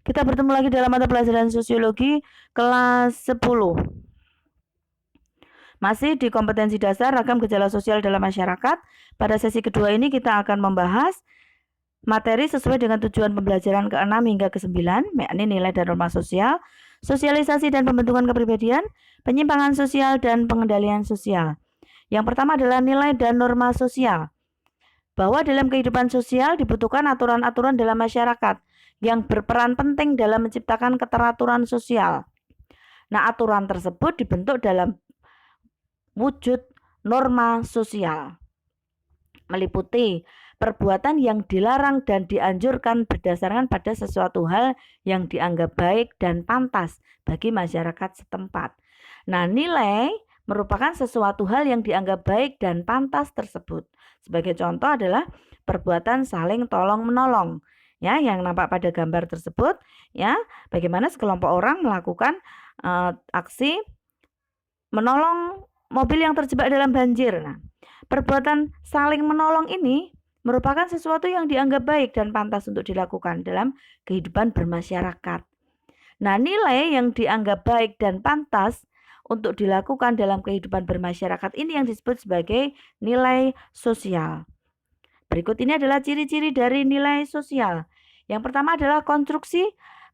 Kita bertemu lagi dalam mata pelajaran sosiologi kelas 10. Masih di kompetensi dasar ragam gejala sosial dalam masyarakat. Pada sesi kedua ini kita akan membahas materi sesuai dengan tujuan pembelajaran ke-6 hingga ke-9, yakni nilai dan norma sosial, sosialisasi dan pembentukan kepribadian, penyimpangan sosial dan pengendalian sosial. Yang pertama adalah nilai dan norma sosial. Bahwa dalam kehidupan sosial dibutuhkan aturan-aturan dalam masyarakat yang berperan penting dalam menciptakan keteraturan sosial. Nah, aturan tersebut dibentuk dalam wujud norma sosial, meliputi perbuatan yang dilarang dan dianjurkan berdasarkan pada sesuatu hal yang dianggap baik dan pantas bagi masyarakat setempat. Nah, nilai merupakan sesuatu hal yang dianggap baik dan pantas tersebut. Sebagai contoh adalah perbuatan saling tolong-menolong, ya, yang nampak pada gambar tersebut, ya, bagaimana sekelompok orang melakukan aksi menolong mobil yang terjebak dalam banjir. Nah, perbuatan saling menolong ini merupakan sesuatu yang dianggap baik dan pantas untuk dilakukan dalam kehidupan bermasyarakat. Nah, nilai yang dianggap baik dan pantas untuk dilakukan dalam kehidupan bermasyarakat ini yang disebut sebagai nilai sosial. Berikut ini adalah ciri-ciri dari nilai sosial. Yang pertama adalah konstruksi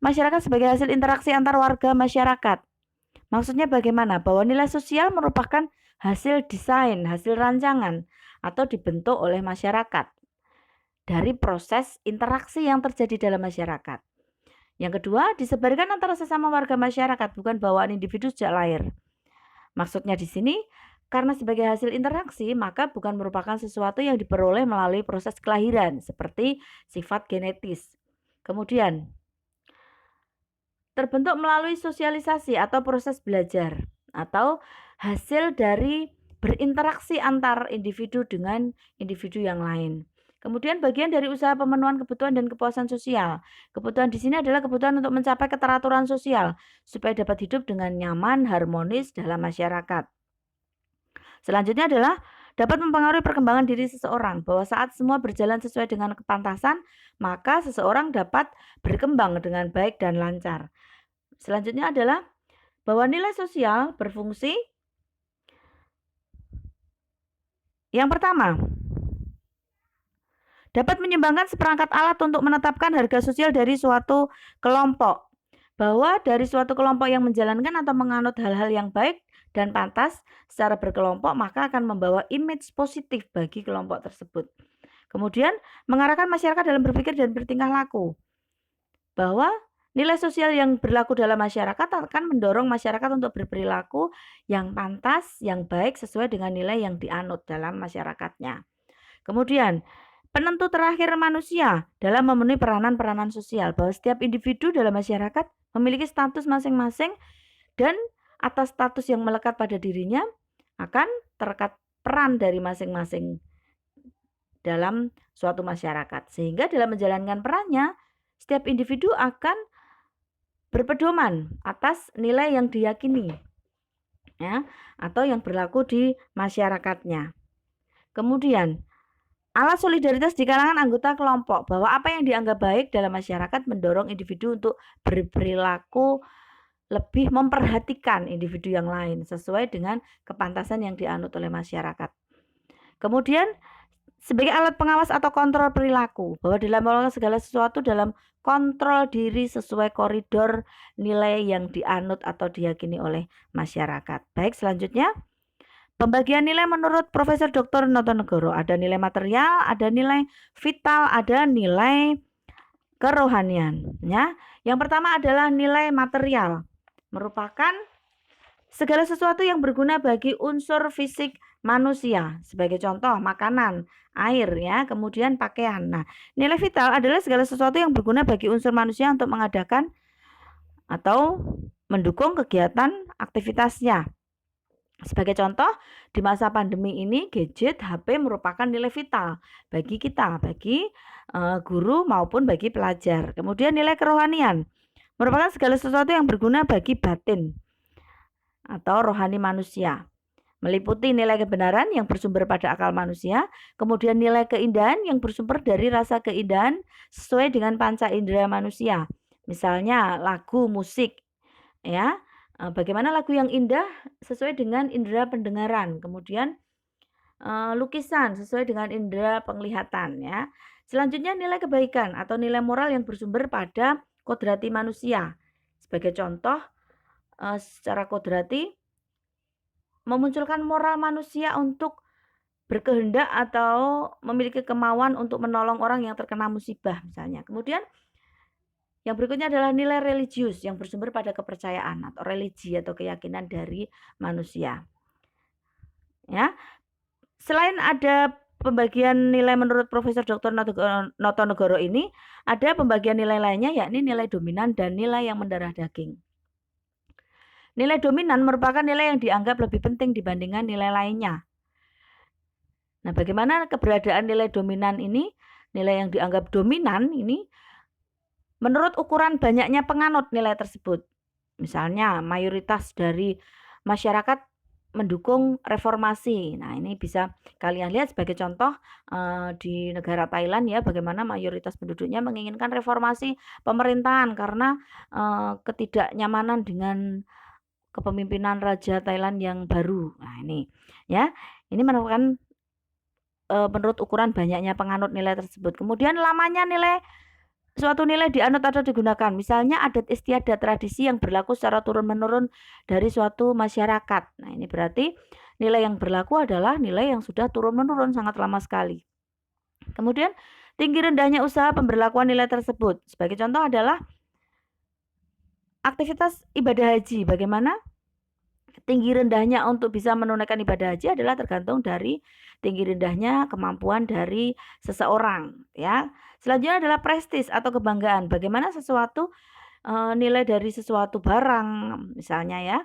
masyarakat sebagai hasil interaksi antar warga masyarakat. Maksudnya bagaimana? Bahwa nilai sosial merupakan hasil desain, hasil rancangan, atau dibentuk oleh masyarakat dari proses interaksi yang terjadi dalam masyarakat. Yang kedua, disebarkan antara sesama warga masyarakat, bukan bawaan individu sejak lahir. Maksudnya di sini, karena sebagai hasil interaksi, maka bukan merupakan sesuatu yang diperoleh melalui proses kelahiran, seperti sifat genetis. Kemudian, terbentuk melalui sosialisasi atau proses belajar, atau hasil dari berinteraksi antar individu dengan individu yang lain. Kemudian bagian dari usaha pemenuhan kebutuhan dan kepuasan sosial. Kebutuhan di sini adalah kebutuhan untuk mencapai keteraturan sosial supaya dapat hidup dengan nyaman, harmonis dalam masyarakat. Selanjutnya adalah dapat mempengaruhi perkembangan diri seseorang, bahwa saat semua berjalan sesuai dengan kepantasan, maka seseorang dapat berkembang dengan baik dan lancar. Selanjutnya adalah bahwa nilai sosial berfungsi yang pertama, dapat menyumbangkan seperangkat alat untuk menetapkan harga sosial dari suatu kelompok. Bahwa dari suatu kelompok yang menjalankan atau menganut hal-hal yang baik dan pantas secara berkelompok, maka akan membawa image positif bagi kelompok tersebut. Kemudian, mengarahkan masyarakat dalam berpikir dan bertingkah laku. Bahwa nilai sosial yang berlaku dalam masyarakat akan mendorong masyarakat untuk berperilaku yang pantas, yang baik sesuai dengan nilai yang dianut dalam masyarakatnya. Kemudian, penentu terakhir manusia dalam memenuhi peranan-peranan sosial, bahwa setiap individu dalam masyarakat memiliki status masing-masing dan atas status yang melekat pada dirinya akan terlekat peran dari masing-masing dalam suatu masyarakat. Sehingga dalam menjalankan perannya, setiap individu akan berpedoman atas nilai yang diyakini, ya, atau yang berlaku di masyarakatnya. Kemudian, alat solidaritas di kalangan anggota kelompok, bahwa apa yang dianggap baik dalam masyarakat mendorong individu untuk berperilaku lebih memperhatikan individu yang lain sesuai dengan kepantasan yang dianut oleh masyarakat. Kemudian, sebagai alat pengawas atau kontrol perilaku, bahwa dalam melakukan segala sesuatu dalam kontrol diri sesuai koridor nilai yang dianut atau diyakini oleh masyarakat. Baik, selanjutnya pembagian nilai menurut Profesor Dr. Notonegoro. Ada nilai material, ada nilai vital, ada nilai kerohanian. Ya. Yang pertama adalah nilai material. Merupakan segala sesuatu yang berguna bagi unsur fisik manusia. Sebagai contoh, makanan, air, ya, kemudian pakaian. Nah, nilai vital adalah segala sesuatu yang berguna bagi unsur manusia untuk mengadakan atau mendukung kegiatan aktivitasnya. Sebagai contoh, di masa pandemi ini gadget HP merupakan nilai vital bagi kita, bagi guru maupun bagi pelajar. Kemudian nilai kerohanian merupakan segala sesuatu yang berguna bagi batin atau rohani manusia. Meliputi nilai kebenaran yang bersumber pada akal manusia, kemudian nilai keindahan yang bersumber dari rasa keindahan sesuai dengan panca indera manusia, Misalnya lagu, musik, ya. Bagaimana lagu yang indah sesuai dengan indera pendengaran. Kemudian lukisan sesuai dengan indera penglihatan, ya. Selanjutnya nilai kebaikan atau nilai moral yang bersumber pada kodrati manusia. Sebagai contoh, secara kodrati memunculkan moral manusia untuk berkehendak atau memiliki kemauan untuk menolong orang yang terkena musibah misalnya. Kemudian yang berikutnya adalah nilai religius yang bersumber pada kepercayaan atau religi atau keyakinan dari manusia. Ya. Selain ada pembagian nilai menurut Profesor Dr. Notonegoro ini, ada pembagian nilai lainnya yakni nilai dominan dan nilai yang mendarah daging. Nilai dominan merupakan nilai yang dianggap lebih penting dibandingkan nilai lainnya. Nah, bagaimana keberadaan nilai dominan ini? Nilai yang dianggap dominan ini menurut ukuran banyaknya penganut nilai tersebut. Misalnya mayoritas dari masyarakat mendukung reformasi. Nah, ini bisa kalian lihat sebagai contoh di negara Thailand ya, bagaimana mayoritas penduduknya menginginkan reformasi pemerintahan karena ketidaknyamanan dengan kepemimpinan Raja Thailand yang baru. Nah, ini ya, ini merupakan menurut ukuran banyaknya penganut nilai tersebut. Kemudian lamanya suatu nilai dianut atau digunakan. Misalnya adat istiadat tradisi yang berlaku secara turun-menurun dari suatu masyarakat. Nah, ini berarti nilai yang berlaku adalah nilai yang sudah turun-menurun sangat lama sekali. Kemudian tinggi rendahnya usaha pemberlakuan nilai tersebut. Sebagai contoh adalah aktivitas ibadah haji. Bagaimana tinggi rendahnya untuk bisa menunaikan ibadah haji adalah tergantung dari tinggi rendahnya kemampuan dari seseorang, ya. Selanjutnya adalah prestis atau kebanggaan. Bagaimana sesuatu nilai dari sesuatu barang misalnya ya.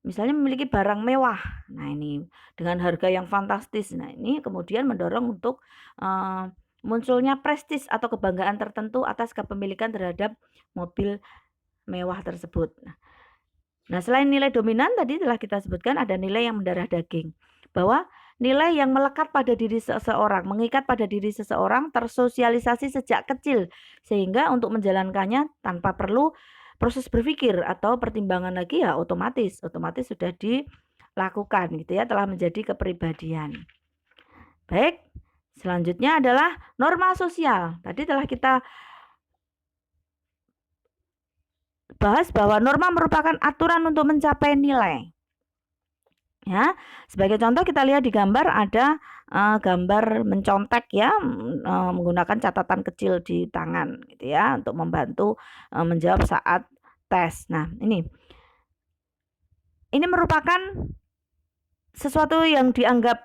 Misalnya memiliki barang mewah. Nah, ini dengan harga yang fantastis. Nah, ini kemudian mendorong untuk munculnya prestis atau kebanggaan tertentu atas kepemilikan terhadap mobil mewah tersebut. Nah, selain nilai dominan tadi telah kita sebutkan ada nilai yang mendarah daging. Bahwa nilai yang melekat pada diri seseorang, mengikat pada diri seseorang, tersosialisasi sejak kecil sehingga untuk menjalankannya tanpa perlu proses berpikir atau pertimbangan lagi ya otomatis sudah dilakukan gitu ya, telah menjadi kepribadian. Baik, selanjutnya adalah norma sosial. Tadi telah kita bahas bahwa norma merupakan aturan untuk mencapai nilai. Ya, sebagai contoh kita lihat di gambar ada gambar mencontek ya, menggunakan catatan kecil di tangan gitu ya untuk membantu menjawab saat tes. Nah, ini merupakan sesuatu yang dianggap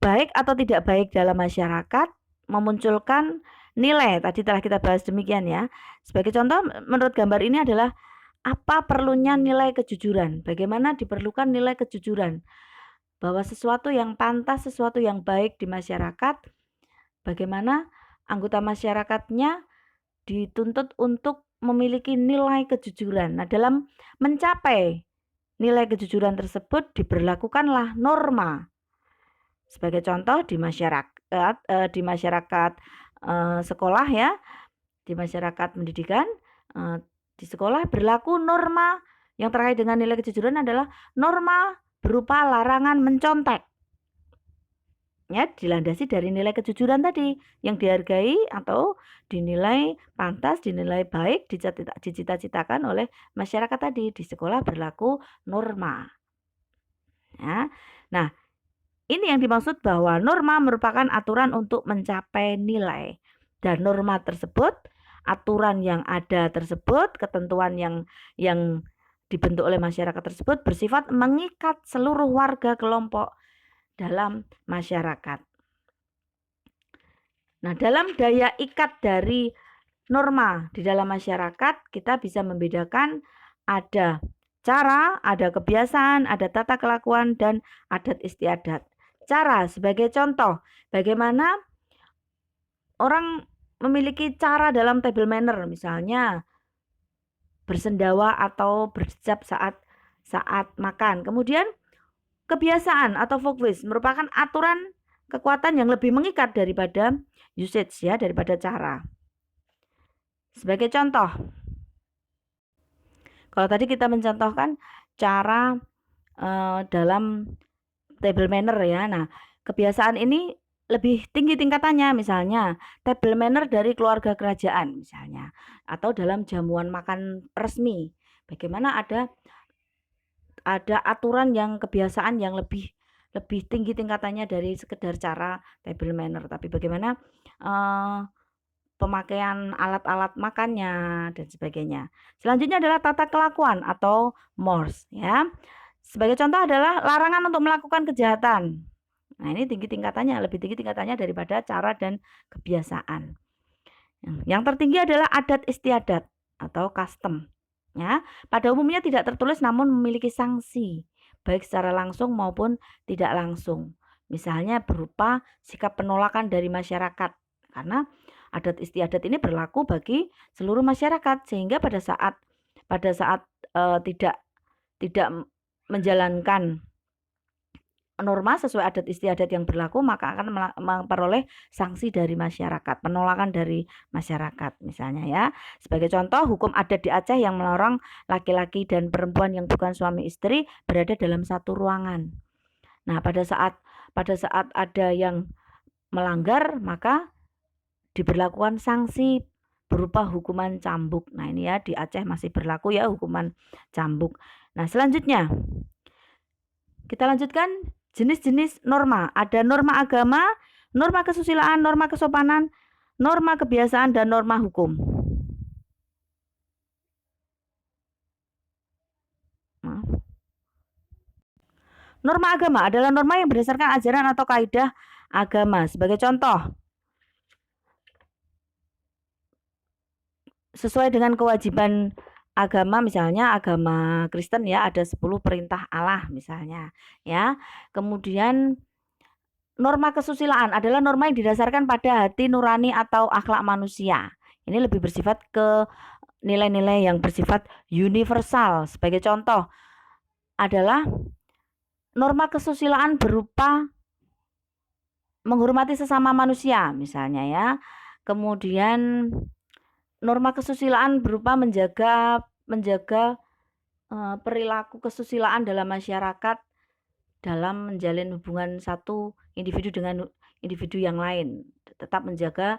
baik atau tidak baik dalam masyarakat, memunculkan nilai. Tadi telah kita bahas demikian ya. Sebagai contoh menurut gambar ini adalah apa perlunya nilai kejujuran? Bagaimana diperlukan nilai kejujuran? Bahwa sesuatu yang pantas, sesuatu yang baik di masyarakat, bagaimana anggota masyarakatnya dituntut untuk memiliki nilai kejujuran. Nah, dalam mencapai nilai kejujuran tersebut diberlakukanlah norma. Sebagai contoh di masyarakat sekolah ya, di masyarakat pendidikan, di sekolah berlaku norma yang terkait dengan nilai kejujuran adalah norma berupa larangan mencontek. Ya, dilandasi dari nilai kejujuran tadi yang dihargai atau dinilai pantas, dinilai baik, dicita-citakan oleh masyarakat tadi. Di sekolah berlaku norma. Ya. Nah, ini yang dimaksud bahwa norma merupakan aturan untuk mencapai nilai. Dan norma tersebut, aturan yang ada tersebut, ketentuan yang dibentuk oleh masyarakat tersebut bersifat mengikat seluruh warga kelompok dalam masyarakat. Nah, dalam daya ikat dari norma di dalam masyarakat, kita bisa membedakan ada cara, ada kebiasaan, ada tata kelakuan, dan adat istiadat. Cara sebagai contoh, bagaimana orang memiliki cara dalam table manner, misalnya bersendawa atau berjejak saat makan. Kemudian kebiasaan atau folklist merupakan aturan kekuatan yang lebih mengikat daripada usage ya, daripada cara. Sebagai contoh, Kalau tadi kita mencontohkan cara dalam table manner ya. Nah, kebiasaan ini lebih tinggi tingkatannya, misalnya table manner dari keluarga kerajaan misalnya, atau dalam jamuan makan resmi. Bagaimana ada aturan yang kebiasaan yang lebih tinggi tingkatannya dari sekedar cara table manner, tapi bagaimana pemakaian alat-alat makannya dan sebagainya. Selanjutnya adalah tata kelakuan atau mores ya. Sebagai contoh adalah larangan untuk melakukan kejahatan. Nah, ini tinggi tingkatannya, lebih tinggi tingkatannya daripada cara dan kebiasaan. Yang tertinggi adalah adat istiadat atau custom. Ya, pada umumnya tidak tertulis namun memiliki sanksi, baik secara langsung maupun tidak langsung. Misalnya berupa sikap penolakan dari masyarakat, karena adat istiadat ini berlaku bagi seluruh masyarakat, sehingga pada saat tidak menjalankan norma sesuai adat istiadat yang berlaku, maka akan memperoleh sanksi dari masyarakat, penolakan dari masyarakat misalnya ya. Sebagai contoh, hukum adat di Aceh yang melarang laki-laki dan perempuan yang bukan suami istri berada dalam satu ruangan. Nah, pada saat ada yang melanggar, maka diberlakukan sanksi berupa hukuman cambuk. Nah, ini ya di Aceh masih berlaku ya hukuman cambuk. Nah, selanjutnya kita lanjutkan jenis-jenis norma. Ada norma agama, norma kesusilaan, norma kesopanan, norma kebiasaan, dan norma hukum. Norma agama adalah norma yang berdasarkan ajaran atau kaidah agama. Sebagai contoh, sesuai dengan kewajiban agama, misalnya agama Kristen ya, ada 10 perintah Allah misalnya ya. Kemudian norma kesusilaan adalah norma yang didasarkan pada hati nurani atau akhlak manusia. Ini lebih bersifat ke nilai-nilai yang bersifat universal. Sebagai contoh adalah norma kesusilaan berupa menghormati sesama manusia misalnya ya. Kemudian norma kesusilaan berupa menjaga perilaku kesusilaan dalam masyarakat dalam menjalin hubungan satu individu dengan individu yang lain, tetap menjaga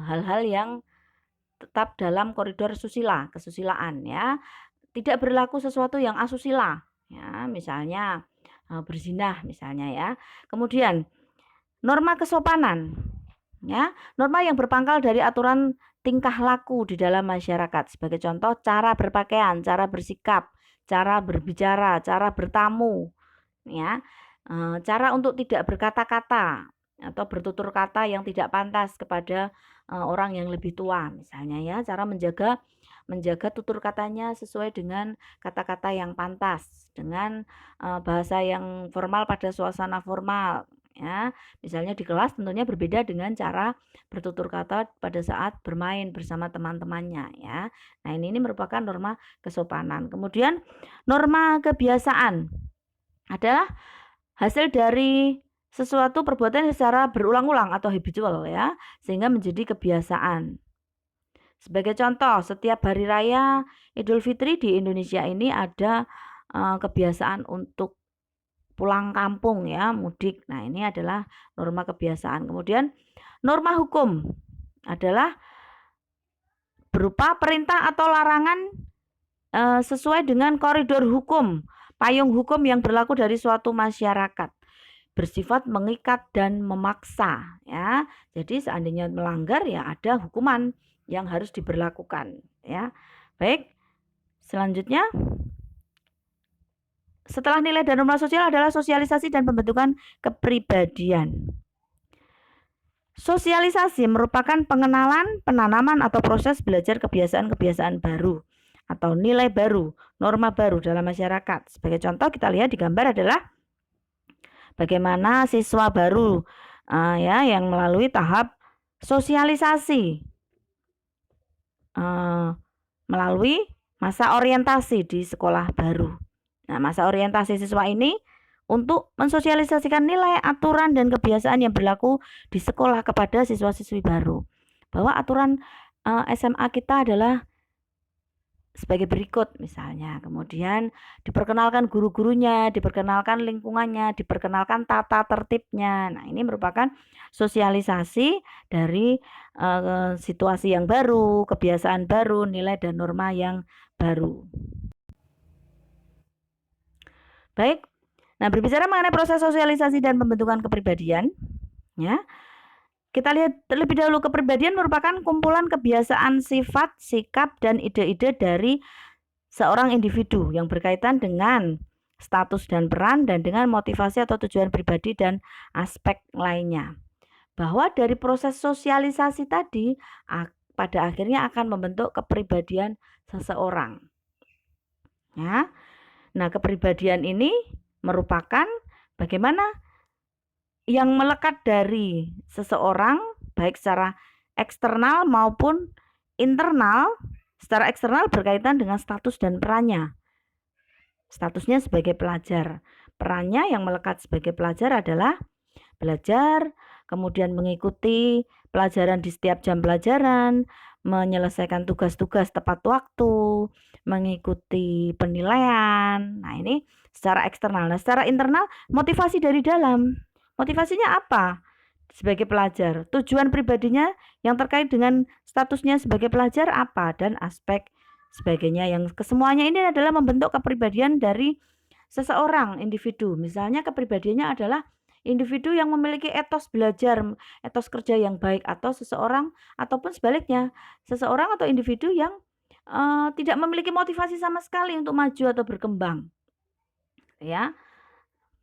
hal-hal yang tetap dalam koridor kesusilaan ya. Tidak berlaku sesuatu yang asusila ya, misalnya berzinah misalnya ya. Kemudian norma kesopanan ya, norma yang berpangkal dari aturan tingkah laku di dalam masyarakat. Sebagai contoh, cara berpakaian, cara bersikap, cara berbicara, cara bertamu ya, cara untuk tidak berkata-kata atau bertutur kata yang tidak pantas kepada orang yang lebih tua misalnya ya, cara menjaga tutur katanya sesuai dengan kata-kata yang pantas, dengan bahasa yang formal pada suasana formal ya. Misalnya di kelas tentunya berbeda dengan cara bertutur kata pada saat bermain bersama teman-temannya ya. Nah, ini merupakan norma kesopanan. Kemudian norma kebiasaan adalah hasil dari sesuatu perbuatan secara berulang-ulang atau habitual ya, sehingga menjadi kebiasaan. Sebagai contoh, setiap hari raya Idul Fitri di Indonesia ini ada kebiasaan untuk pulang kampung ya, mudik. Nah, ini adalah norma kebiasaan. Kemudian norma hukum adalah berupa perintah atau larangan sesuai dengan koridor hukum, payung hukum yang berlaku dari suatu masyarakat, bersifat mengikat dan memaksa ya. Jadi seandainya melanggar ya ada hukuman yang harus diberlakukan ya. Baik, selanjutnya setelah nilai dan norma sosial adalah sosialisasi dan pembentukan kepribadian. Sosialisasi merupakan pengenalan, penanaman atau proses belajar kebiasaan-kebiasaan baru atau nilai baru, norma baru dalam masyarakat. Sebagai contoh kita lihat di gambar adalah bagaimana siswa baru ya yang melalui tahap sosialisasi melalui masa orientasi di sekolah baru. Nah, masa orientasi siswa ini untuk mensosialisasikan nilai, aturan, dan kebiasaan yang berlaku di sekolah kepada siswa-siswi baru. Bahwa aturan SMA kita adalah sebagai berikut misalnya. Kemudian diperkenalkan guru-gurunya, diperkenalkan lingkungannya, diperkenalkan tata tertibnya. Nah, ini merupakan sosialisasi dari situasi yang baru, kebiasaan baru, nilai dan norma yang baru. Baik. Nah, berbicara mengenai proses sosialisasi dan pembentukan kepribadian, ya. Kita lihat terlebih dahulu, kepribadian merupakan kumpulan kebiasaan, sifat, sikap, dan ide-ide dari seorang individu yang berkaitan dengan status dan peran dan dengan motivasi atau tujuan pribadi dan aspek lainnya. Bahwa dari proses sosialisasi tadi pada akhirnya akan membentuk kepribadian seseorang. Ya. Nah, kepribadian ini merupakan bagaimana yang melekat dari seseorang baik secara eksternal maupun internal. Secara eksternal berkaitan dengan status dan perannya. Statusnya sebagai pelajar. Perannya yang melekat sebagai pelajar adalah belajar, kemudian mengikuti pelajaran di setiap jam pelajaran, menyelesaikan tugas-tugas tepat waktu, mengikuti penilaian. Nah, ini secara eksternal. Nah, secara internal motivasi dari dalam. Motivasinya apa? Sebagai pelajar, tujuan pribadinya yang terkait dengan statusnya sebagai pelajar apa, dan aspek sebagainya, yang kesemuanya ini adalah membentuk kepribadian dari seseorang individu. Misalnya kepribadiannya adalah individu yang memiliki etos belajar, etos kerja yang baik, atau seseorang ataupun sebaliknya, seseorang atau individu yang tidak memiliki motivasi sama sekali untuk maju atau berkembang. Ya.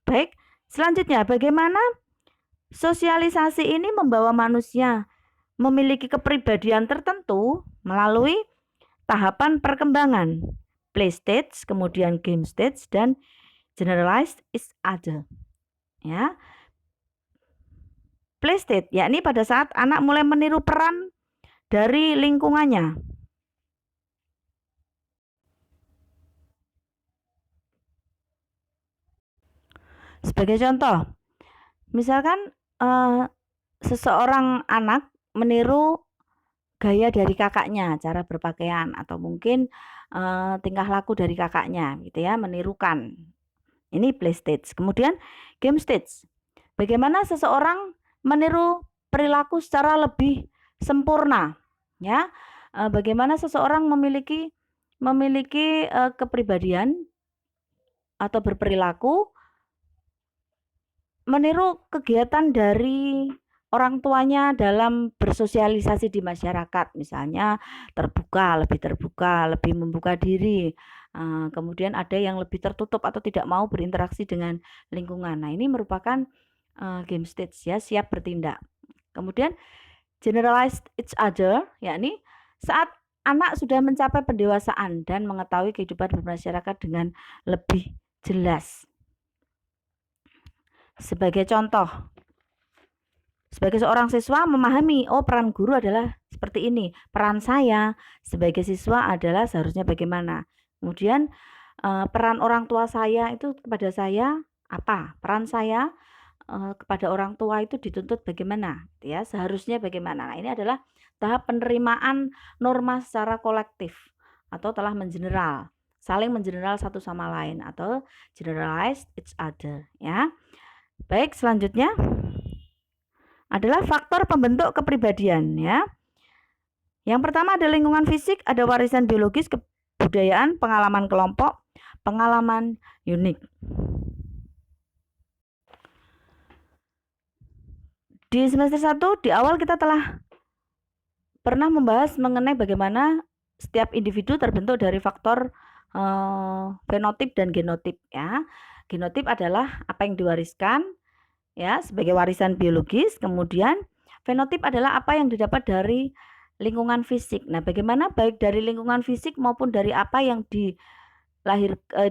Baik, selanjutnya bagaimana sosialisasi ini membawa manusia memiliki kepribadian tertentu melalui tahapan perkembangan, play stage, kemudian game stage, dan generalized is other. Ya. Play stage, yakni pada saat anak mulai meniru peran dari lingkungannya. Sebagai contoh, misalkan seseorang anak meniru gaya dari kakaknya, cara berpakaian, atau mungkin tingkah laku dari kakaknya, gitu ya, menirukan. Ini play stage. Kemudian game stage. Bagaimana seseorang meniru perilaku secara lebih sempurna, ya? Bagaimana seseorang memiliki kepribadian atau berperilaku meniru kegiatan dari orang tuanya dalam bersosialisasi di masyarakat, misalnya lebih terbuka, lebih membuka diri. Kemudian ada yang lebih tertutup atau tidak mau berinteraksi dengan lingkungan. Nah, ini merupakan game stage, ya, siap bertindak. Kemudian generalized each other, yakni saat anak sudah mencapai pendewasaan dan mengetahui kehidupan bermasyarakat dengan lebih jelas. Sebagai contoh, sebagai seorang siswa memahami, oh, peran guru adalah seperti ini, peran saya sebagai siswa adalah seharusnya bagaimana. Kemudian peran orang tua saya itu kepada saya apa, peran saya kepada orang tua itu dituntut bagaimana, ya, seharusnya bagaimana. Nah, ini adalah tahap penerimaan norma secara kolektif atau telah mengeneral, saling mengeneral satu sama lain atau generalize each other, ya. Baik, selanjutnya adalah faktor pembentuk kepribadian, ya. Yang pertama ada lingkungan fisik, ada warisan biologis, kebudayaan, pengalaman kelompok, pengalaman unik. Di semester 1 di awal kita telah pernah membahas mengenai bagaimana setiap individu terbentuk dari faktor fenotip dan genotip, ya. Genotip adalah apa yang diwariskan, ya, sebagai warisan biologis. Kemudian fenotip adalah apa yang didapat dari lingkungan fisik. Nah, bagaimana baik dari lingkungan fisik maupun dari apa yang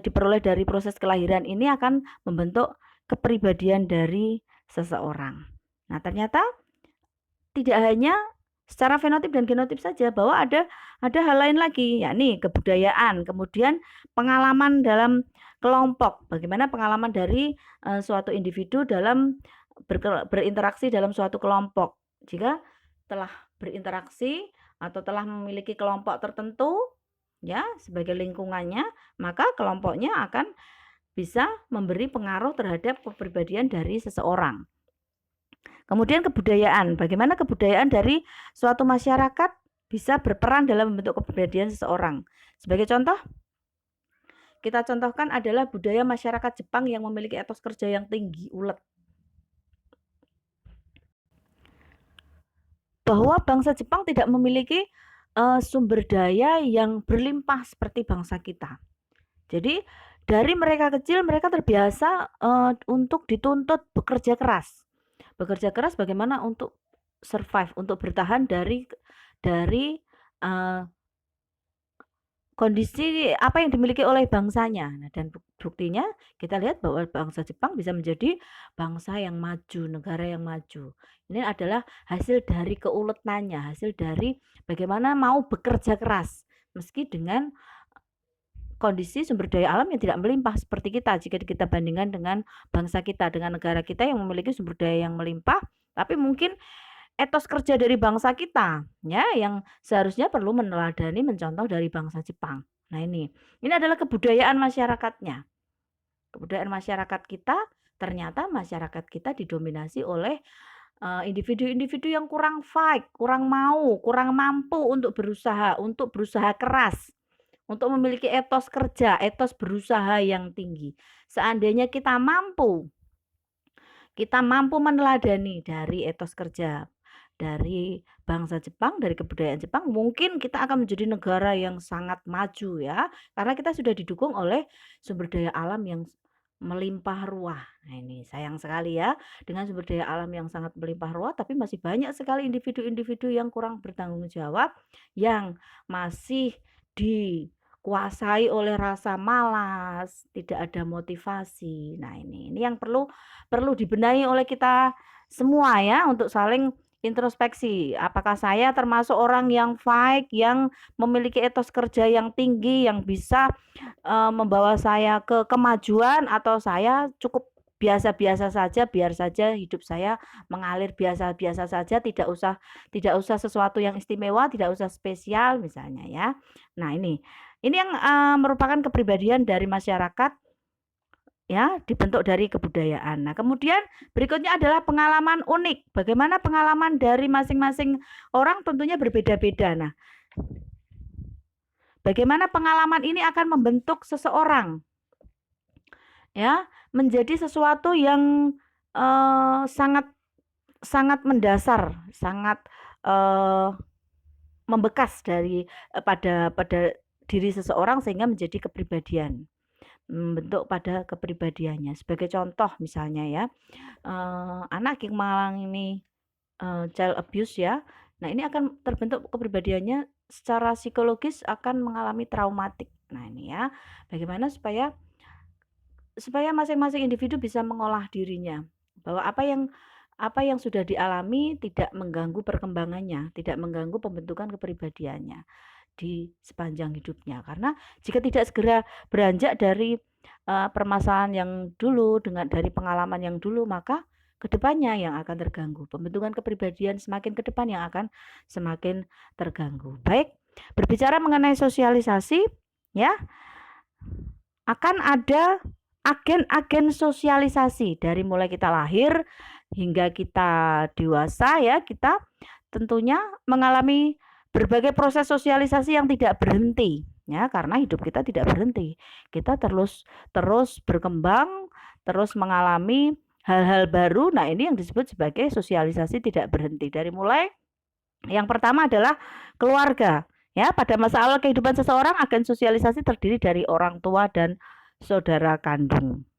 diperoleh dari proses kelahiran ini akan membentuk kepribadian dari seseorang. Nah, ternyata tidak hanya secara fenotip dan genotip saja, bahwa ada hal lain lagi, yakni kebudayaan, kemudian pengalaman dalam kelompok, bagaimana pengalaman dari suatu individu dalam berinteraksi dalam suatu kelompok. Jika telah berinteraksi atau telah memiliki kelompok tertentu, ya, sebagai lingkungannya, maka kelompoknya akan bisa memberi pengaruh terhadap kepribadian dari seseorang. Kemudian kebudayaan, bagaimana kebudayaan dari suatu masyarakat bisa berperan dalam membentuk kepribadian seseorang. Sebagai contoh, kita contohkan adalah budaya masyarakat Jepang yang memiliki etos kerja yang tinggi, ulet. Bahwa bangsa Jepang tidak memiliki sumber daya yang berlimpah seperti bangsa kita. Jadi dari mereka kecil mereka terbiasa untuk dituntut bekerja keras. Bekerja keras bagaimana untuk survive, untuk bertahan dari kondisi apa yang dimiliki oleh bangsanya. Nah, dan buktinya kita lihat bahwa bangsa Jepang bisa menjadi bangsa yang maju, negara yang maju. Ini adalah hasil dari keuletannya, hasil dari bagaimana mau bekerja keras meski dengan kondisi sumber daya alam yang tidak melimpah seperti kita. Jika kita bandingkan dengan bangsa kita, dengan negara kita yang memiliki sumber daya yang melimpah, tapi mungkin etos kerja dari bangsa kita, ya, yang seharusnya perlu meneladani, mencontoh dari bangsa Jepang. Nah ini adalah kebudayaan masyarakatnya. Kebudayaan masyarakat kita, ternyata masyarakat kita didominasi oleh individu-individu yang kurang fight, kurang mau, kurang mampu untuk berusaha keras, untuk memiliki etos kerja, etos berusaha yang tinggi. Seandainya kita mampu meneladani dari etos kerja dari bangsa Jepang, dari kebudayaan Jepang, mungkin kita akan menjadi negara yang sangat maju ya, karena kita sudah didukung oleh sumber daya alam yang melimpah ruah. Nah ini sayang sekali ya, dengan sumber daya alam yang sangat melimpah ruah, tapi masih banyak sekali individu-individu yang kurang bertanggung jawab, yang masih dikuasai oleh rasa malas, tidak ada motivasi. Nah ini yang perlu dibenahi oleh kita semua ya, untuk saling introspeksi. Apakah saya termasuk orang yang fight, yang memiliki etos kerja yang tinggi, yang bisa membawa saya ke kemajuan, atau saya cukup biasa-biasa saja, biar saja hidup saya mengalir biasa-biasa saja, tidak usah sesuatu yang istimewa, tidak usah spesial misalnya ya. Nah ini yang merupakan kepribadian dari masyarakat ya, dibentuk dari kebudayaan. Nah, kemudian berikutnya adalah pengalaman unik. Bagaimana pengalaman dari masing-masing orang tentunya berbeda-beda. Nah, bagaimana pengalaman ini akan membentuk seseorang ya, menjadi sesuatu yang sangat mendasar, sangat membekas dari pada diri seseorang sehingga menjadi kepribadian. Membentuk pada kepribadiannya. Sebagai contoh misalnya ya, anak yang mengalami child abuse ya, nah ini akan terbentuk kepribadiannya secara psikologis akan mengalami traumatik. Nah ini ya, bagaimana supaya masing-masing individu bisa mengolah dirinya, bahwa apa yang sudah dialami tidak mengganggu perkembangannya, tidak mengganggu pembentukan kepribadiannya di sepanjang hidupnya. Karena jika tidak segera beranjak dari permasalahan yang dulu, dari pengalaman yang dulu, maka kedepannya yang akan terganggu. Pembentukan kepribadian semakin ke depan yang akan semakin terganggu. Baik, berbicara mengenai sosialisasi, ya, akan ada agen-agen sosialisasi dari mulai kita lahir hingga kita dewasa ya, kita tentunya mengalami berbagai proses sosialisasi yang tidak berhenti ya, karena hidup kita tidak berhenti. Kita terus berkembang, terus mengalami hal-hal baru. Nah, ini yang disebut sebagai sosialisasi tidak berhenti. Dari mulai yang pertama adalah keluarga. Ya, pada masa awal kehidupan seseorang, agen sosialisasi terdiri dari orang tua dan saudara kandung.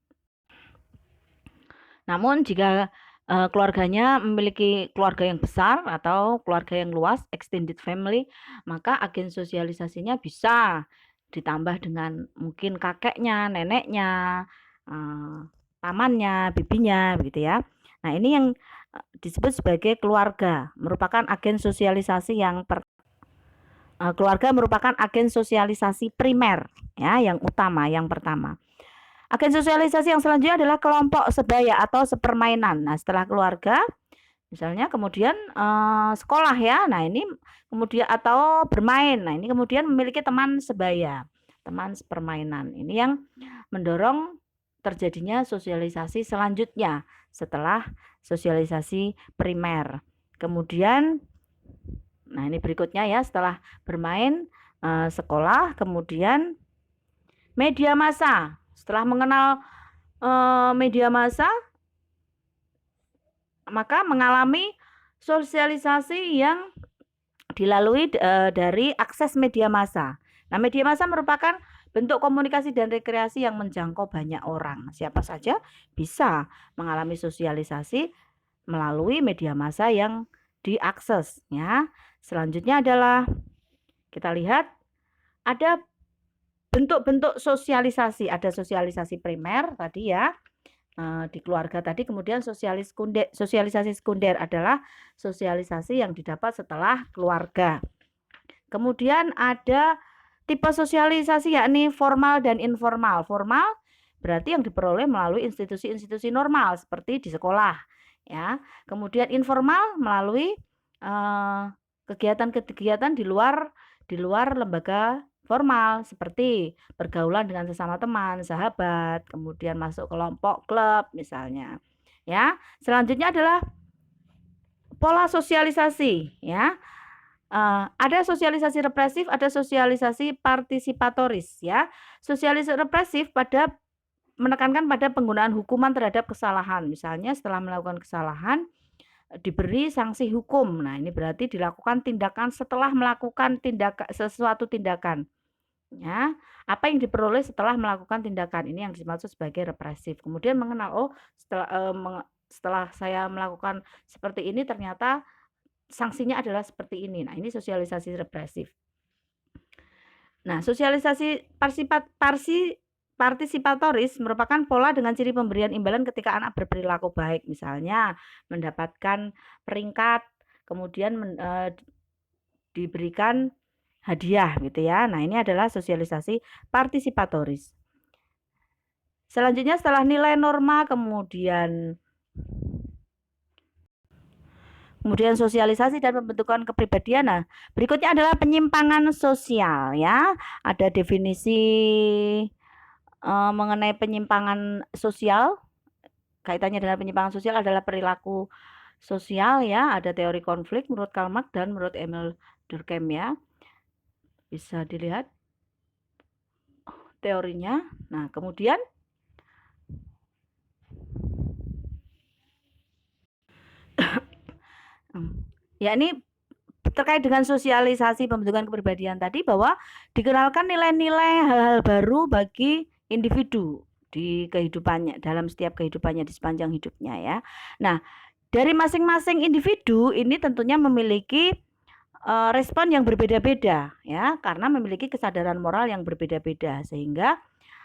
Namun jika keluarganya memiliki keluarga yang besar atau keluarga yang luas, extended family, maka agen sosialisasinya bisa ditambah dengan mungkin kakeknya, neneknya, pamannya, bibinya, begitu ya. Nah ini yang disebut sebagai keluarga, merupakan agen sosialisasi yang keluarga merupakan agen sosialisasi primer, ya, yang utama, yang pertama. Agen sosialisasi yang selanjutnya adalah kelompok sebaya atau sepermainan. Nah, setelah keluarga, Misalnya kemudian sekolah ya. Nah, ini kemudian atau bermain. Nah, ini kemudian memiliki teman sebaya, teman sepermainan. Ini yang mendorong terjadinya sosialisasi selanjutnya setelah sosialisasi primer. Kemudian nah, ini berikutnya ya, setelah bermain, sekolah, kemudian media massa. Setelah mengenal media massa, maka mengalami sosialisasi yang dilalui dari akses media massa. Nah, media massa merupakan bentuk komunikasi dan rekreasi yang menjangkau banyak orang. Siapa saja bisa mengalami sosialisasi melalui media massa yang diakses ya. Selanjutnya adalah kita lihat ada bentuk-bentuk sosialisasi. Ada sosialisasi primer tadi ya, di keluarga tadi, kemudian sosialisasi sekunder adalah sosialisasi yang didapat setelah keluarga. Kemudian ada tipe sosialisasi yakni formal dan informal. Formal berarti yang diperoleh melalui institusi-institusi normal seperti di sekolah ya. Kemudian informal melalui kegiatan-kegiatan di luar lembaga formal seperti pergaulan dengan sesama teman, sahabat, kemudian masuk kelompok klub misalnya. Ya. Selanjutnya adalah pola sosialisasi ya. Ada sosialisasi represif, ada sosialisasi partisipatoris ya. Sosialisasi represif menekankan pada penggunaan hukuman terhadap kesalahan. Misalnya setelah melakukan kesalahan diberi sanksi hukum. Nah, ini berarti dilakukan tindakan setelah melakukan suatu tindakan. Ya, apa yang diperoleh setelah melakukan tindakan ini yang dimaksud sebagai represif. Kemudian mengenal setelah saya melakukan seperti ini ternyata sanksinya adalah seperti ini. Nah, ini sosialisasi represif. Nah, sosialisasi partisipatoris merupakan pola dengan ciri pemberian imbalan ketika anak berperilaku baik, misalnya mendapatkan peringkat, kemudian diberikan hadiah gitu ya. Nah, ini adalah sosialisasi partisipatoris. Selanjutnya setelah nilai norma kemudian sosialisasi dan pembentukan kepribadian. Nah, berikutnya adalah penyimpangan sosial ya. Ada definisi mengenai penyimpangan sosial. Kaitannya dengan penyimpangan sosial adalah perilaku sosial ya. Ada teori konflik menurut Karl Marx dan menurut Emil Durkheim ya. Bisa dilihat teorinya. Nah, kemudian ya ini terkait dengan sosialisasi pembentukan kepribadian tadi, bahwa dikenalkan nilai-nilai hal-hal baru bagi individu di kehidupannya, dalam setiap kehidupannya di sepanjang hidupnya ya. Nah, dari masing-masing individu ini tentunya memiliki respon yang berbeda-beda ya, karena memiliki kesadaran moral yang berbeda-beda sehingga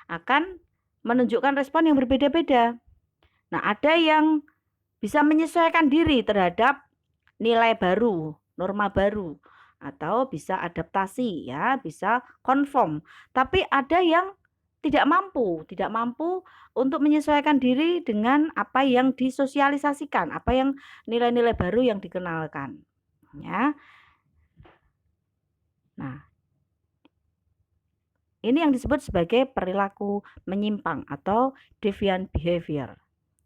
akan menunjukkan respon yang berbeda-beda. Nah, ada yang bisa menyesuaikan diri terhadap nilai baru, norma baru, atau bisa adaptasi ya, bisa konform. Tapi ada yang tidak mampu untuk menyesuaikan diri dengan apa yang disosialisasikan, apa yang nilai-nilai baru yang dikenalkan. Ya. Nah, ini yang disebut sebagai perilaku menyimpang atau deviant behavior.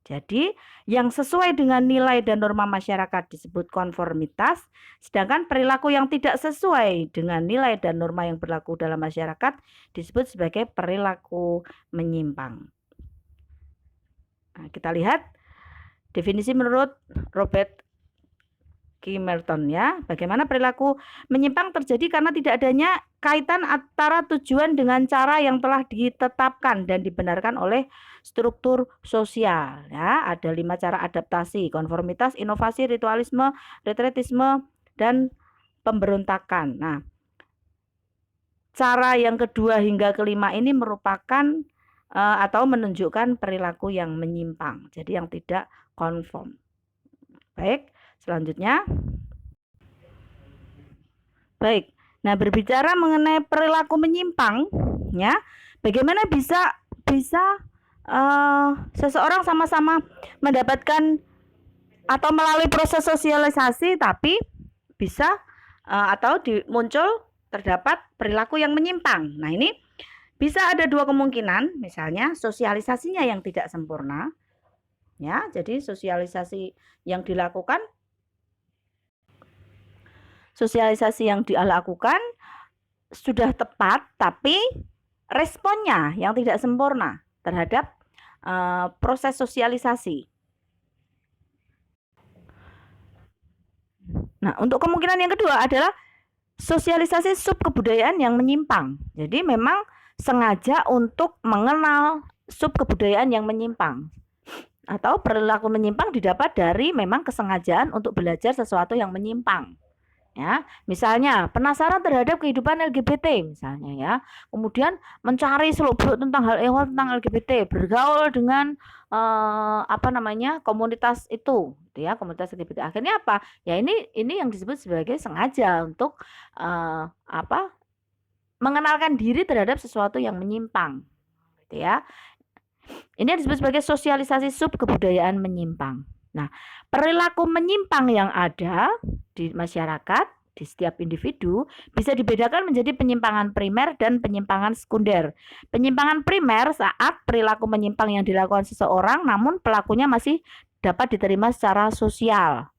Jadi, yang sesuai dengan nilai dan norma masyarakat disebut konformitas, sedangkan perilaku yang tidak sesuai dengan nilai dan norma yang berlaku dalam masyarakat disebut sebagai perilaku menyimpang. Nah, kita lihat definisi menurut Robert Merton ya. Bagaimana perilaku menyimpang terjadi karena tidak adanya kaitan antara tujuan dengan cara yang telah ditetapkan dan dibenarkan oleh struktur sosial ya. Ada 5 cara adaptasi: konformitas, inovasi, ritualisme, retretisme, dan pemberontakan. Nah, cara yang kedua hingga kelima ini merupakan atau menunjukkan perilaku yang menyimpang, jadi yang tidak konform. Baik, selanjutnya. Baik. Nah, berbicara mengenai perilaku menyimpang ya, bagaimana bisa seseorang sama-sama mendapatkan atau melalui proses sosialisasi tapi bisa atau muncul terdapat perilaku yang menyimpang. Nah, ini bisa ada dua kemungkinan, misalnya sosialisasinya yang tidak sempurna. Ya, jadi sosialisasi yang dilakukan sudah tepat tapi responnya yang tidak sempurna terhadap proses sosialisasi. Nah, untuk kemungkinan yang kedua adalah sosialisasi sub kebudayaan yang menyimpang. Jadi memang sengaja untuk mengenal sub kebudayaan yang menyimpang. Atau perilaku menyimpang didapat dari memang kesengajaan untuk belajar sesuatu yang menyimpang. Ya, misalnya penasaran terhadap kehidupan LGBT misalnya ya. Kemudian mencari seluk-beluk tentang hal ehwal tentang LGBT, bergaul dengan komunitas itu, gitu ya, komunitas LGBT. Akhirnya apa? Ya ini yang disebut sebagai sengaja untuk mengenalkan diri terhadap sesuatu yang menyimpang, gitu ya. Ini disebut sebagai sosialisasi sub kebudayaan menyimpang. Nah, perilaku menyimpang yang ada di masyarakat, di setiap individu, bisa dibedakan menjadi penyimpangan primer dan penyimpangan sekunder. Penyimpangan primer saat perilaku menyimpang yang dilakukan seseorang, namun pelakunya masih dapat diterima secara sosial.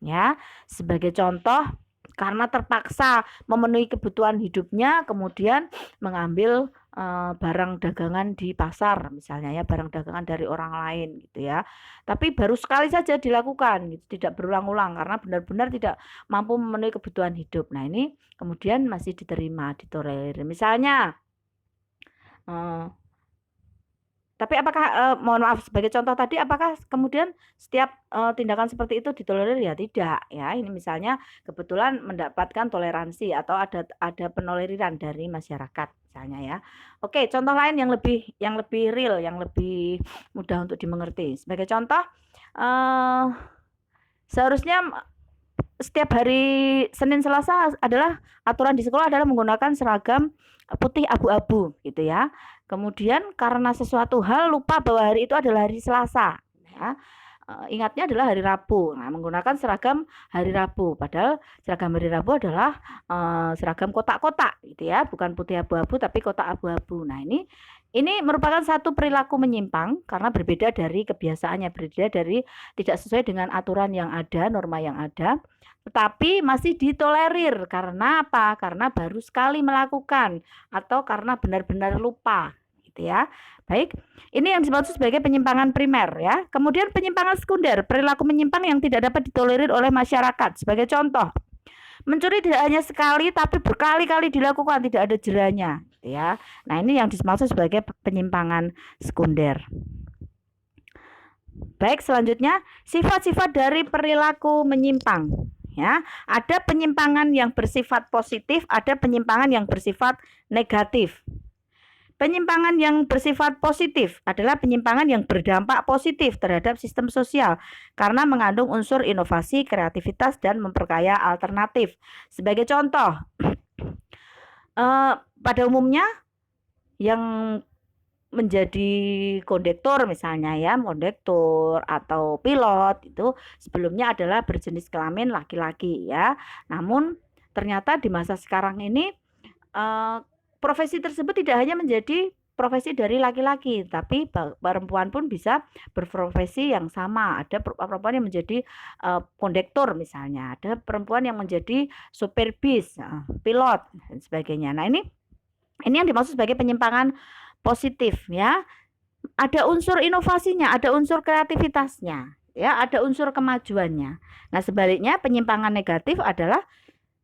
Ya, sebagai contoh, karena terpaksa memenuhi kebutuhan hidupnya, kemudian mengambil barang dagangan di pasar misalnya ya, barang dagangan dari orang lain gitu ya. Tapi baru sekali saja dilakukan gitu, tidak berulang-ulang karena benar-benar tidak mampu memenuhi kebutuhan hidup. Nah, ini kemudian masih diterima, ditolerir. Misalnya tapi apakah mohon maaf sebagai contoh tadi, apakah kemudian setiap tindakan seperti itu ditolerir? Ya tidak ya. Ini misalnya kebetulan mendapatkan toleransi atau ada penoleriran dari masyarakat misalnya ya. Oke, contoh lain yang lebih real, yang lebih mudah untuk dimengerti. Sebagai contoh, seharusnya setiap hari Senin Selasa adalah aturan di sekolah adalah menggunakan seragam putih abu-abu gitu ya. Kemudian karena sesuatu hal lupa bahwa hari itu adalah hari Selasa ya. Ingatnya adalah hari Rabu. Nah, menggunakan seragam hari Rabu, padahal seragam hari Rabu adalah seragam kotak-kotak gitu ya, bukan putih abu-abu tapi kotak abu-abu. Nah, ini merupakan satu perilaku menyimpang karena berbeda dari kebiasaannya, berbeda dari tidak sesuai dengan aturan yang ada, norma yang ada, tetapi masih ditolerir. Karena apa? Karena baru sekali melakukan atau karena benar-benar lupa gitu ya. Baik, ini yang dimaksud sebagai penyimpangan primer ya. Kemudian penyimpangan sekunder, perilaku menyimpang yang tidak dapat ditolerir oleh masyarakat. Sebagai contoh, mencuri tidak hanya sekali tapi berkali-kali dilakukan, tidak ada jeranya gitu ya. Nah, ini yang dimaksud sebagai penyimpangan sekunder. Baik, selanjutnya sifat-sifat dari perilaku menyimpang. Ya, ada penyimpangan yang bersifat positif, ada penyimpangan yang bersifat negatif. Penyimpangan yang bersifat positif adalah penyimpangan yang berdampak positif terhadap sistem sosial karena mengandung unsur inovasi, kreativitas, dan memperkaya alternatif. Sebagai contoh, pada umumnya yang menjadi kondektur misalnya ya, kondektur atau pilot itu sebelumnya adalah berjenis kelamin laki-laki ya. Namun ternyata di masa sekarang ini profesi tersebut tidak hanya menjadi profesi dari laki-laki, tapi perempuan pun bisa berprofesi yang sama. Ada perempuan yang menjadi kondektur misalnya, ada perempuan yang menjadi supir bis, pilot dan sebagainya. Nah, ini yang dimaksud sebagai penyimpangan positif ya. Ada unsur inovasinya, ada unsur kreativitasnya, ya, ada unsur kemajuannya. Nah, sebaliknya penyimpangan negatif adalah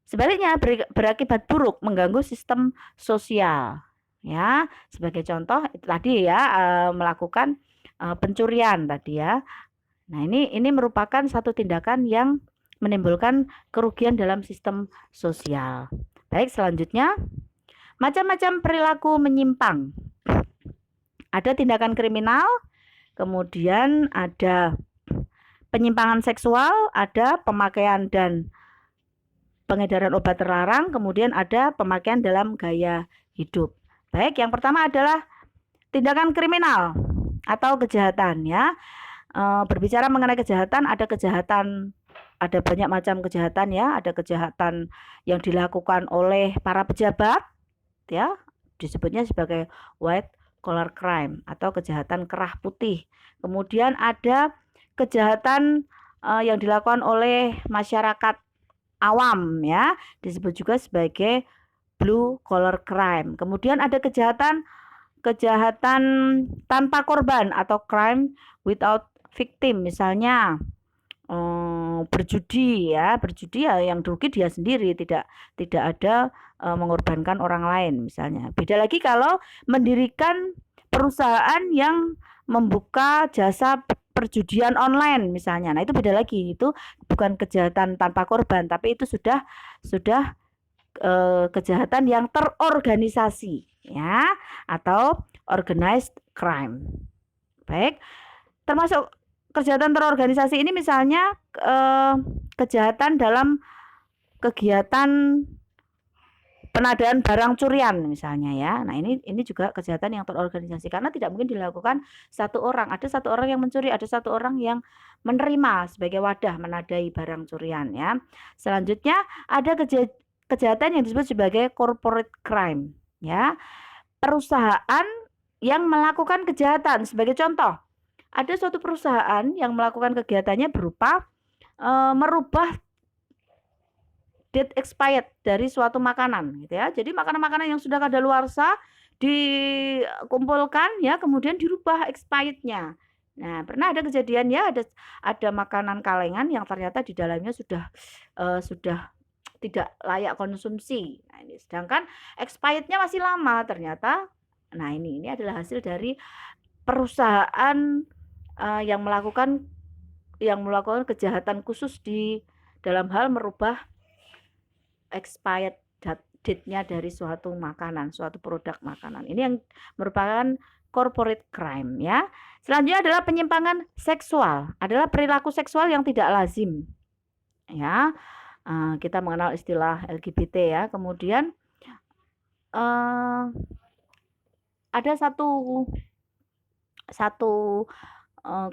sebaliknya berakibat buruk, mengganggu sistem sosial. Ya, sebagai contoh itu tadi ya, melakukan pencurian tadi ya. Nah, ini merupakan satu tindakan yang menimbulkan kerugian dalam sistem sosial. Baik, selanjutnya macam-macam perilaku menyimpang. Ada tindakan kriminal, kemudian ada penyimpangan seksual, ada pemakaian dan pengedaran obat terlarang, kemudian ada pemakaian dalam gaya hidup. Baik, yang pertama adalah tindakan kriminal atau kejahatan ya. berbicara mengenai kejahatan, ada banyak macam kejahatan ya, ada kejahatan yang dilakukan oleh para pejabat ya, disebutnya sebagai white collar crime atau kejahatan kerah putih. Kemudian ada kejahatan yang dilakukan oleh masyarakat awam ya, disebut juga sebagai blue collar crime. Kemudian ada kejahatan tanpa korban atau crime without victim, misalnya berjudi ya yang rugi dia sendiri, tidak ada mengorbankan orang lain misalnya. Beda lagi kalau mendirikan perusahaan yang membuka jasa perjudian online misalnya. Nah, itu beda lagi, itu bukan kejahatan tanpa korban, tapi itu sudah kejahatan yang terorganisasi ya, atau organized crime. Baik, termasuk kejahatan terorganisasi ini misalnya kejahatan dalam kegiatan penadaan barang curian misalnya ya. Nah, ini juga kejahatan yang terorganisasi karena tidak mungkin dilakukan satu orang. Ada satu orang yang mencuri, ada satu orang yang menerima sebagai wadah menadai barang curian ya. Selanjutnya ada kejahatan yang disebut sebagai corporate crime ya. Perusahaan yang melakukan kejahatan, sebagai contoh, ada suatu perusahaan yang melakukan kegiatannya berupa merubah date expired dari suatu makanan gitu ya. Jadi makanan-makanan yang sudah kadaluarsa dikumpulkan ya, kemudian dirubah expirednya. Nah, pernah ada kejadian ya, ada makanan kalengan yang ternyata di dalamnya sudah tidak layak konsumsi. Nah, ini sedangkan expirednya masih lama ternyata. Nah, ini adalah hasil dari perusahaan yang melakukan kejahatan khusus di dalam hal merubah expired date-nya dari suatu makanan, suatu produk makanan. Ini yang merupakan corporate crime ya. Selanjutnya adalah penyimpangan seksual, adalah perilaku seksual yang tidak lazim. Ya. Kita mengenal istilah LGBT ya. Kemudian ada satu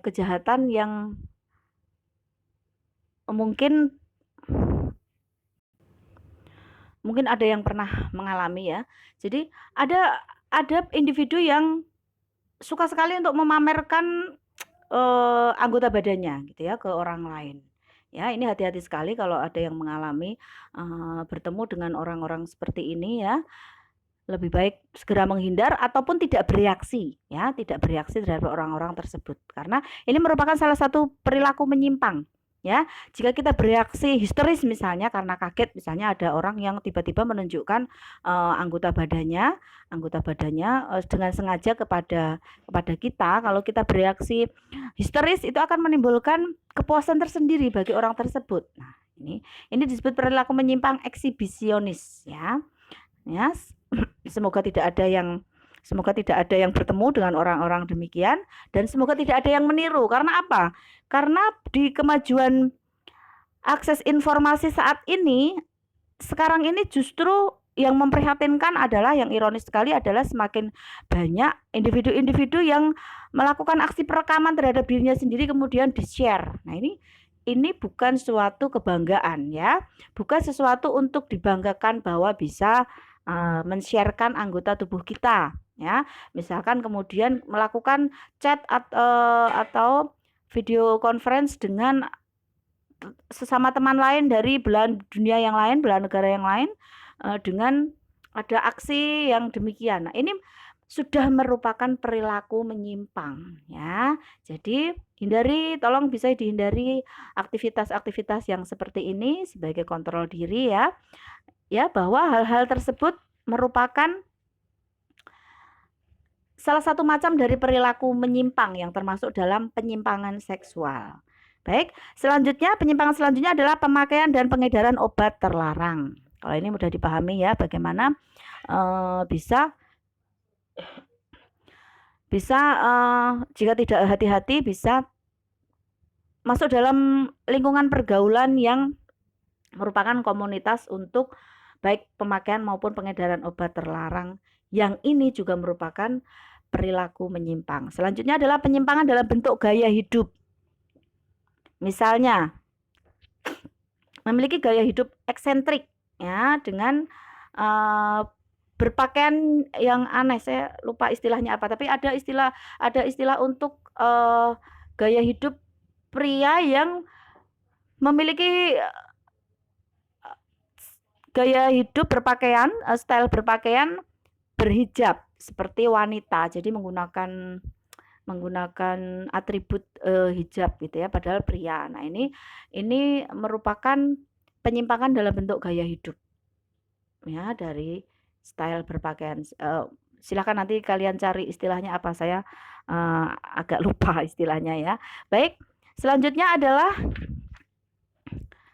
kejahatan yang mungkin ada yang pernah mengalami ya. Jadi ada individu yang suka sekali untuk memamerkan anggota badannya gitu ya ke orang lain. Ya, ini hati-hati sekali kalau ada yang mengalami bertemu dengan orang-orang seperti ini ya. Lebih baik segera menghindar ataupun tidak bereaksi ya, tidak bereaksi terhadap orang-orang tersebut karena ini merupakan salah satu perilaku menyimpang ya. Jika kita bereaksi histeris misalnya karena kaget, misalnya ada orang yang tiba-tiba menunjukkan anggota badannya dengan sengaja kepada kita, kalau kita bereaksi histeris itu akan menimbulkan kepuasan tersendiri bagi orang tersebut. Nah, ini disebut perilaku menyimpang eksibisionis ya. Ya, semoga tidak ada yang bertemu dengan orang-orang demikian, dan semoga tidak ada yang meniru. Karena apa? Karena di kemajuan akses informasi saat ini, sekarang ini justru yang memprihatinkan adalah, yang ironis sekali adalah semakin banyak individu-individu yang melakukan aksi perekaman terhadap dirinya sendiri kemudian di-share. Nah, ini bukan suatu kebanggaan ya, bukan sesuatu untuk dibanggakan bahwa bisa men-sharekan anggota tubuh kita ya. Misalkan kemudian melakukan chat atau video conference dengan sesama teman lain dari belahan dunia yang lain, belahan negara yang lain, dengan ada aksi yang demikian. Nah, ini sudah merupakan perilaku menyimpang ya. Jadi tolong bisa dihindari aktivitas-aktivitas yang seperti ini sebagai kontrol diri ya. Ya, bahwa hal-hal tersebut merupakan salah satu macam dari perilaku menyimpang yang termasuk dalam penyimpangan seksual. Baik, penyimpangan selanjutnya adalah pemakaian dan pengedaran obat terlarang. Kalau ini mudah dipahami ya, bagaimana bisa jika tidak hati-hati bisa masuk dalam lingkungan pergaulan yang merupakan komunitas untuk baik pemakaian maupun pengedaran obat terlarang, yang ini juga merupakan perilaku menyimpang. Selanjutnya adalah penyimpangan dalam bentuk gaya hidup Misalnya memiliki gaya hidup eksentrik ya, dengan berpakaian yang aneh. Saya lupa istilahnya apa, tapi ada istilah untuk gaya hidup pria yang memiliki gaya hidup berpakaian, style berpakaian berhijab seperti wanita. Jadi menggunakan atribut hijab gitu ya, padahal pria. Nah, ini merupakan penyimpangan dalam bentuk gaya hidup ya, dari style berpakaian. Silakan nanti kalian cari istilahnya apa, saya agak lupa istilahnya ya. Baik, selanjutnya adalah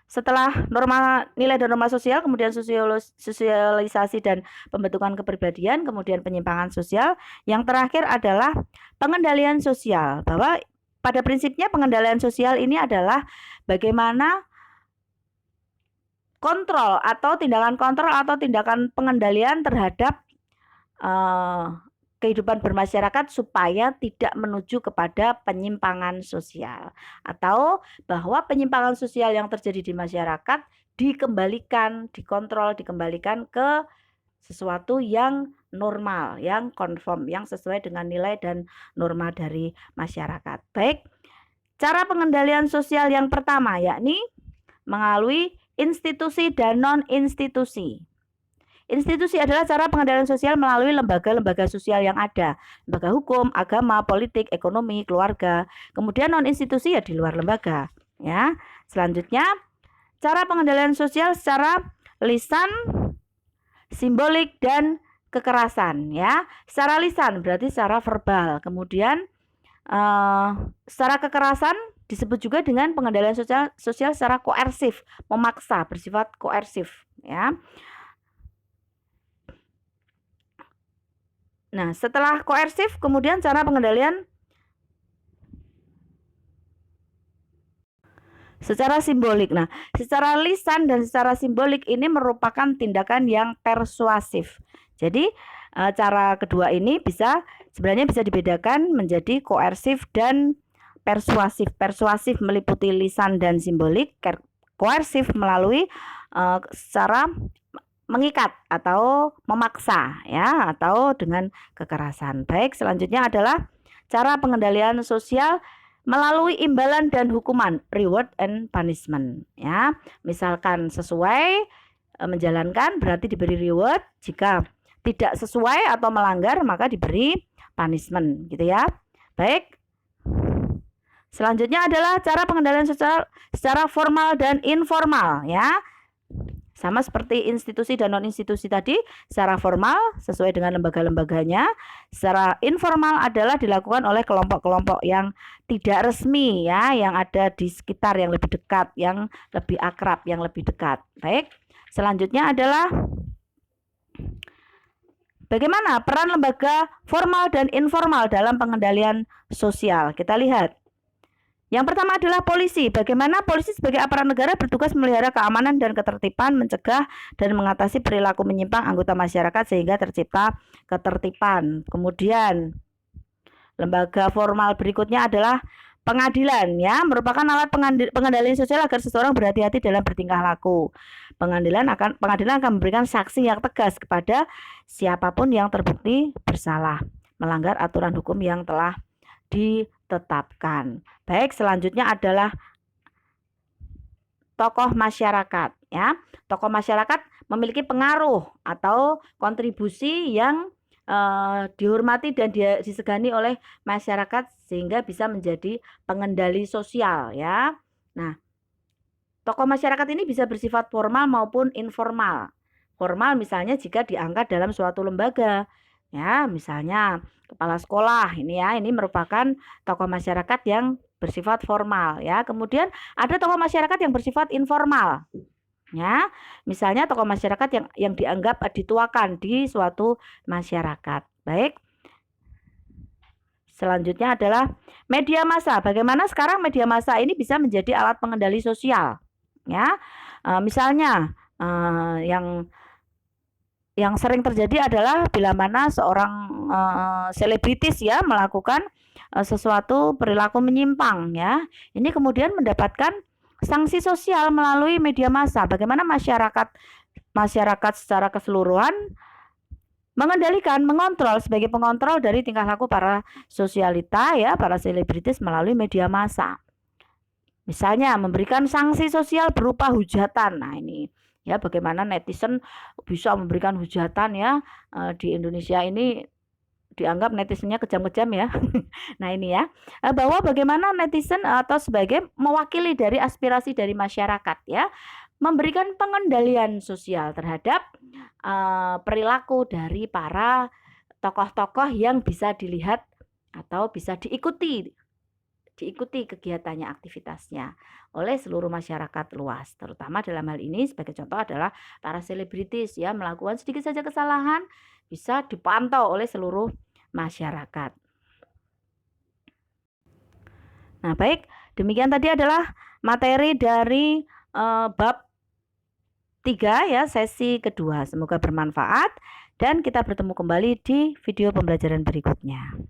setelah nilai dan norma sosial, kemudian sosialisasi dan pembentukan kepribadian, kemudian penyimpangan sosial. Yang terakhir adalah pengendalian sosial. Bahwa pada prinsipnya pengendalian sosial ini adalah bagaimana kontrol atau tindakan pengendalian terhadap kehidupan bermasyarakat supaya tidak menuju kepada penyimpangan sosial, atau bahwa penyimpangan sosial yang terjadi di masyarakat dikontrol, dikembalikan ke sesuatu yang normal, yang konform, yang sesuai dengan nilai dan norma dari masyarakat. Baik, cara pengendalian sosial yang pertama yakni melalui institusi dan non-institusi. Institusi adalah cara pengendalian sosial melalui lembaga-lembaga sosial yang ada, lembaga hukum, agama, politik, ekonomi, keluarga. Kemudian non-institusi ya di luar lembaga. Ya, selanjutnya cara pengendalian sosial secara lisan, simbolik dan kekerasan. Ya, secara lisan berarti secara verbal. Kemudian secara kekerasan disebut juga dengan pengendalian sosial secara koersif, memaksa, bersifat koersif. Ya. Nah, setelah koersif, kemudian cara pengendalian secara simbolik. Nah, secara lisan dan secara simbolik ini merupakan tindakan yang persuasif. Jadi, cara kedua ini sebenarnya bisa dibedakan menjadi koersif dan persuasif. Persuasif meliputi lisan dan simbolik, koersif melalui secara mengikat atau memaksa ya, atau dengan kekerasan. Baik, selanjutnya adalah cara pengendalian sosial melalui imbalan dan hukuman, reward and punishment ya. Misalkan sesuai menjalankan berarti diberi reward, jika tidak sesuai atau melanggar maka diberi punishment gitu ya. Baik. Selanjutnya adalah cara pengendalian sosial secara formal dan informal ya. Sama seperti institusi dan non-institusi tadi, secara formal sesuai dengan lembaga-lembaganya, secara informal adalah dilakukan oleh kelompok-kelompok yang tidak resmi ya, yang ada di sekitar, yang lebih dekat, yang lebih akrab, yang lebih dekat. Baik, selanjutnya adalah bagaimana peran lembaga formal dan informal dalam pengendalian sosial. Kita lihat. Yang pertama adalah polisi. Bagaimana polisi sebagai aparat negara bertugas memelihara keamanan dan ketertiban, mencegah dan mengatasi perilaku menyimpang anggota masyarakat sehingga tercipta ketertiban. Kemudian lembaga formal berikutnya adalah pengadilan ya, merupakan alat pengendalian sosial agar seseorang berhati-hati dalam bertingkah laku. Pengadilan akan memberikan sanksi yang tegas kepada siapapun yang terbukti bersalah melanggar aturan hukum yang telah ditetapkan. Baik, selanjutnya adalah tokoh masyarakat ya. Tokoh masyarakat memiliki pengaruh atau kontribusi yang dihormati dan disegani oleh masyarakat sehingga bisa menjadi pengendali sosial ya. Nah, tokoh masyarakat ini bisa bersifat formal maupun informal. Formal misalnya jika diangkat dalam suatu lembaga ya, misalnya kepala sekolah ini ya, ini merupakan tokoh masyarakat yang bersifat formal ya. Kemudian ada tokoh masyarakat yang bersifat informal ya, misalnya tokoh masyarakat yang dianggap dituakan di suatu masyarakat. Baik, selanjutnya adalah media massa. Bagaimana sekarang media massa ini bisa menjadi alat pengendali sosial ya. Misalnya yang yang sering terjadi adalah bila mana seorang selebritis ya melakukan sesuatu perilaku menyimpang ya. Ini kemudian mendapatkan sanksi sosial melalui media massa. Bagaimana masyarakat secara keseluruhan mengendalikan, mengontrol sebagai pengontrol dari tingkah laku para sosialita ya, para selebritis melalui media massa. Misalnya memberikan sanksi sosial berupa hujatan. Nah, ini ya bagaimana netizen bisa memberikan hujatan ya. Di Indonesia ini dianggap netizennya kejam-kejam ya. Nah, ini ya. Bahwa bagaimana netizen atau sebagai mewakili dari aspirasi dari masyarakat ya, memberikan pengendalian sosial terhadap perilaku dari para tokoh-tokoh yang bisa dilihat atau bisa diikuti kegiatannya, aktivitasnya oleh seluruh masyarakat luas. Terutama dalam hal ini sebagai contoh adalah para selebritis ya, melakukan sedikit saja kesalahan bisa dipantau oleh seluruh masyarakat. Nah, baik, demikian tadi adalah materi dari bab 3 ya, sesi kedua. Semoga bermanfaat dan kita bertemu kembali di video pembelajaran berikutnya.